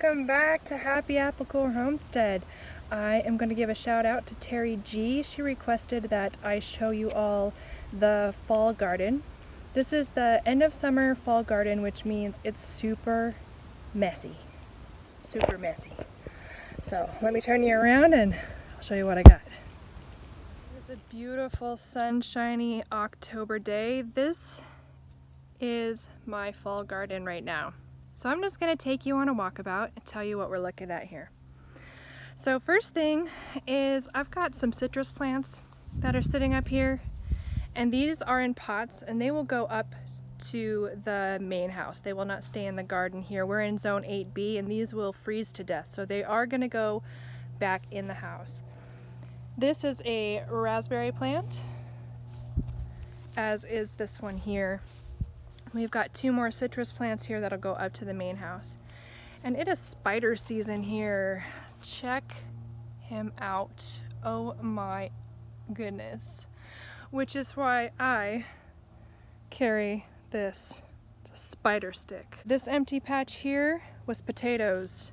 Welcome back to Happy Apple Core Homestead. I am going to give a shout out to Terry G. She requested that I show you all the fall garden. This is the end of summer fall garden, which means it's super messy. Super messy. So let me turn you around and I'll show you what I got. It's a beautiful sunshiny October day. This is my fall garden right now. So I'm just going to take you on a walkabout and tell you what we're looking at here. So first thing is I've got some citrus plants that are sitting up here, and these are in pots and they will go up to the main house. They will not stay in the garden here. We're in zone 8B and these will freeze to death, so they are going to go back in the house. This is a raspberry plant, as is this one here. We've got two more citrus plants here that'll go up to the main house. And it is spider season here. Check him out. Oh my goodness. Which is why I carry this spider stick. This empty patch here was potatoes.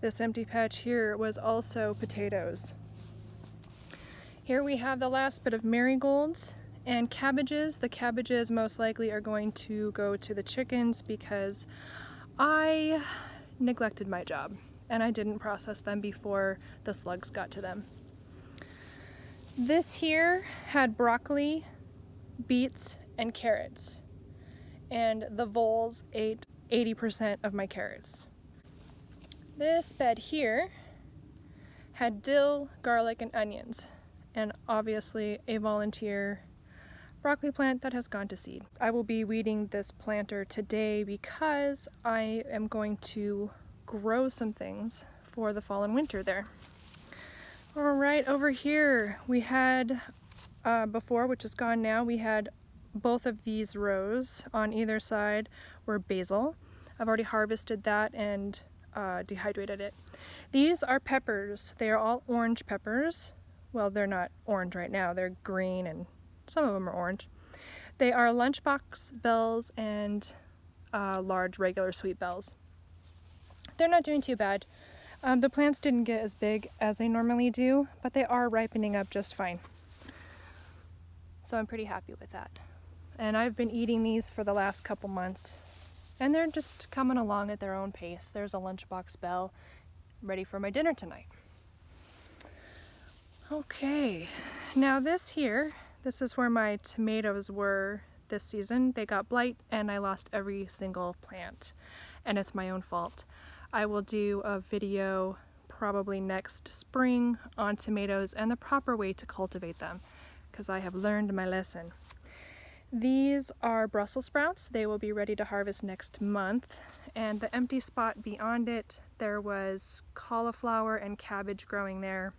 This empty patch here was also potatoes. Here we have the last bit of marigolds and cabbages. The cabbages most likely are going to go to the chickens because I neglected my job and I didn't process them before the slugs got to them. This here had broccoli, beets, and carrots, and the voles ate 80% of my carrots. This bed here had dill, garlic, and onions, and obviously a volunteer broccoli plant that has gone to seed. I will be weeding this planter today because I am going to grow some things for the fall and winter there. All right, over here we had before, which is gone now, we had both of these rows on either side were basil. I've already harvested that and dehydrated it. These are peppers. They are all orange peppers. Well, they're not orange right now, they're green and some of them are orange. They are lunchbox bells and large regular sweet bells. They're not doing too bad. The plants didn't get as big as they normally do, but they are ripening up just fine. So I'm pretty happy with that. And I've been eating these for the last couple months, and they're just coming along at their own pace. There's a lunchbox bell ready for my dinner tonight. Okay, now this here, this is where my tomatoes were this season. They got blight and I lost every single plant, and it's my own fault. I will do a video probably next spring on tomatoes and the proper way to cultivate them, because I have learned my lesson. These are Brussels sprouts. They will be ready to harvest next month, and the empty spot beyond it, there was cauliflower and cabbage growing there.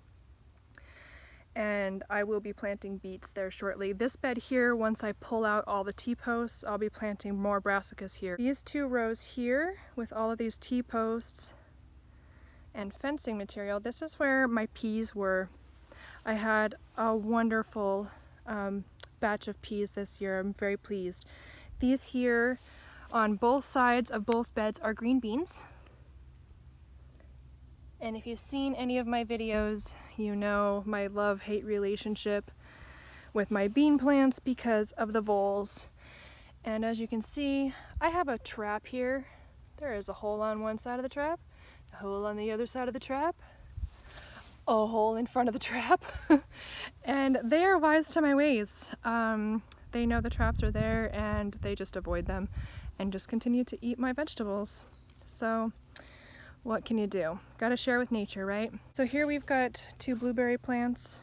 And I will be planting beets there shortly. This bed here, once I pull out all the T-posts, I'll be planting more brassicas here. These two rows here with all of these T-posts and fencing material, this is where my peas were. I had a wonderful batch of peas this year. I'm very pleased. These here on both sides of both beds are green beans. And if you've seen any of my videos, you know my love-hate relationship with my bean plants because of the voles. And as you can see, I have a trap here. There is a hole on one side of the trap, a hole on the other side of the trap, a hole in front of the trap. And they are wise to my ways. They know the traps are there and they just avoid them and just continue to eat my vegetables. So what can you do? Gotta share with nature, right? So here we've got two blueberry plants,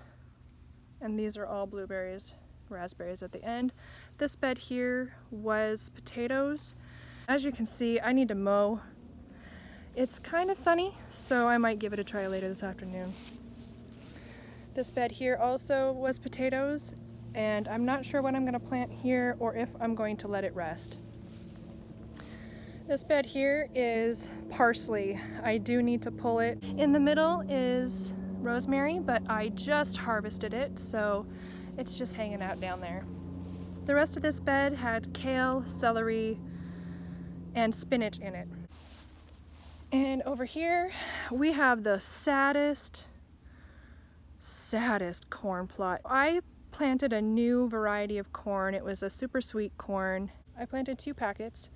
and these are all blueberries, raspberries at the end. This bed here was potatoes. As you can see, I need to mow. It's kind of sunny, so I might give it a try later this afternoon. This bed here also was potatoes, and I'm not sure what I'm gonna plant here or if I'm going to let it rest. This bed here is parsley. I do need to pull it. In the middle is rosemary, but I just harvested it, so it's just hanging out down there. The rest of this bed had kale, celery, and spinach in it. And over here we have the saddest corn plot. I planted a new variety of corn. It was a super sweet corn. I planted 2 packets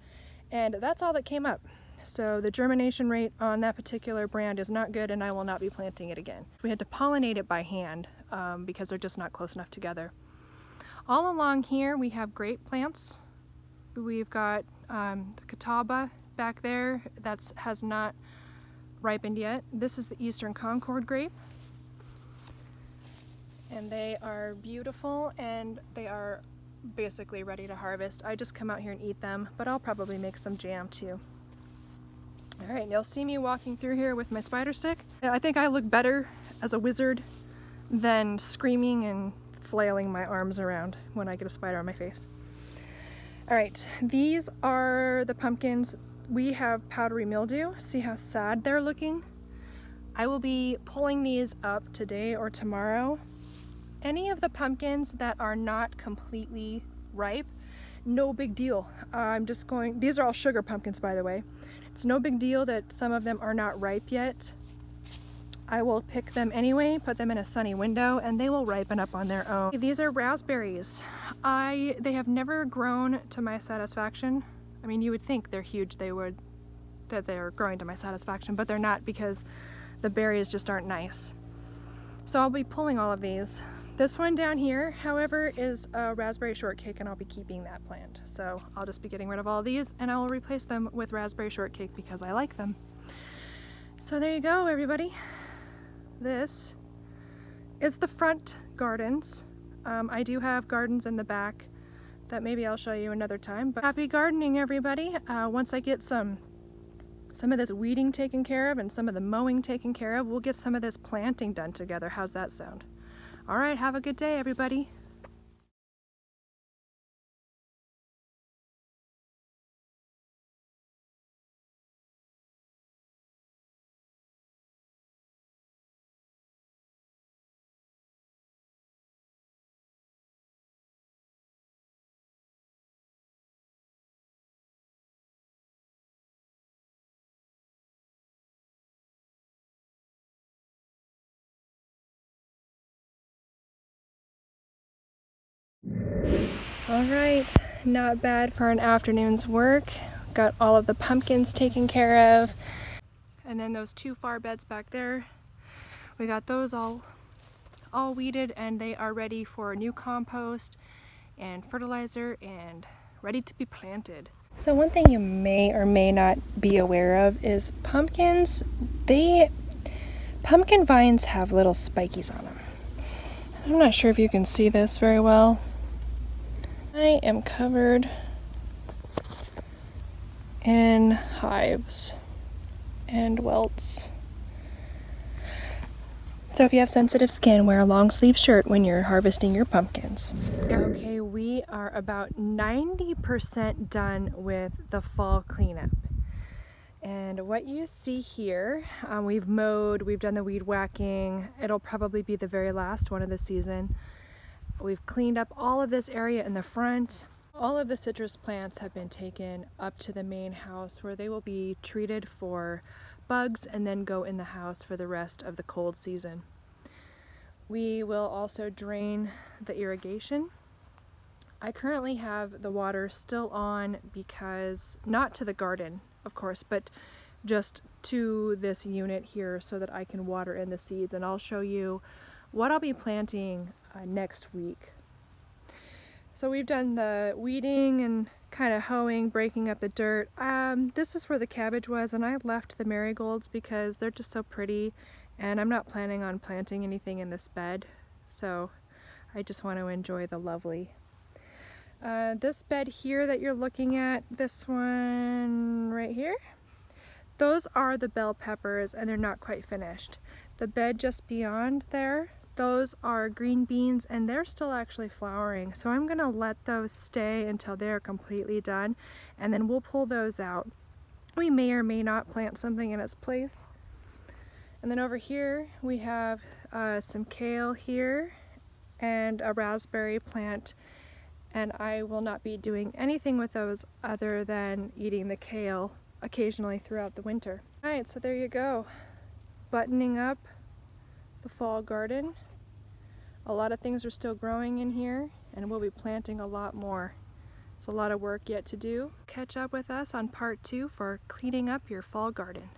and that's all that came up. So the germination rate on that particular brand is not good and I will not be planting it again. We had to pollinate it by hand because they're just not close enough together. All along here we have grape plants. We've got the catawba back there that has not ripened yet. This is the Eastern Concord grape. And they are beautiful and they are basically ready to harvest. I just come out here and eat them, but I'll probably make some jam too. All right, you'll see me walking through here with my spider stick. I think I look better as a wizard than screaming and flailing my arms around when I get a spider on my face. All right, these are the pumpkins. We have powdery mildew. See how sad they're looking? I will be pulling these up today or tomorrow. Any of the pumpkins that are not completely ripe, no big deal. These are all sugar pumpkins, by the way. It's no big deal that some of them are not ripe yet. I will pick them anyway, put them in a sunny window, and they will ripen up on their own. These are raspberries. They have never grown to my satisfaction. I mean, you would think they're huge, that they're growing to my satisfaction, but they're not because the berries just aren't nice. So I'll be pulling all of these. This one down here, however, is a raspberry shortcake and I'll be keeping that plant. So I'll just be getting rid of all these and I will replace them with raspberry shortcake because I like them. So there you go, everybody. This is the front gardens. I do have gardens in the back that maybe I'll show you another time, but happy gardening, everybody. Once I get some of this weeding taken care of and some of the mowing taken care of, we'll get some of this planting done together. How's that sound? All right, have a good day, everybody. All right, not bad for an afternoon's work. Got all of the pumpkins taken care of. And then those 2 far beds back there, we got those all weeded and they are ready for new compost and fertilizer and ready to be planted. So one thing you may or may not be aware of is pumpkin vines have little spikies on them. I'm not sure if you can see this very well. I am covered in hives and welts. So if you have sensitive skin, wear a long sleeve shirt when you're harvesting your pumpkins. Okay, we are about 90% done with the fall cleanup. And what you see here, we've mowed, we've done the weed whacking. It'll probably be the very last one of the season. We've cleaned up all of this area in the front. All of the citrus plants have been taken up to the main house where they will be treated for bugs and then go in the house for the rest of the cold season. We will also drain the irrigation. I currently have the water still on because, not to the garden, of course, but just to this unit here so that I can water in the seeds, and I'll show you what I'll be planting next week. So we've done the weeding and kind of hoeing, breaking up the dirt. This is where the cabbage was, and I left the marigolds because they're just so pretty, and I'm not planning on planting anything in this bed, so I just want to enjoy the lovely. This bed here that you're looking at, this one right here, those are the bell peppers and they're not quite finished. The bed just beyond there, those are green beans and they're still actually flowering. So I'm gonna let those stay until they're completely done and then we'll pull those out. We may or may not plant something in its place. And then over here we have some kale here and a raspberry plant, and I will not be doing anything with those other than eating the kale occasionally throughout the winter. Alright, so there you go. Buttoning up the fall garden. A lot of things are still growing in here, and we'll be planting a lot more. It's a lot of work yet to do. Catch up with us on part 2 for cleaning up your fall garden.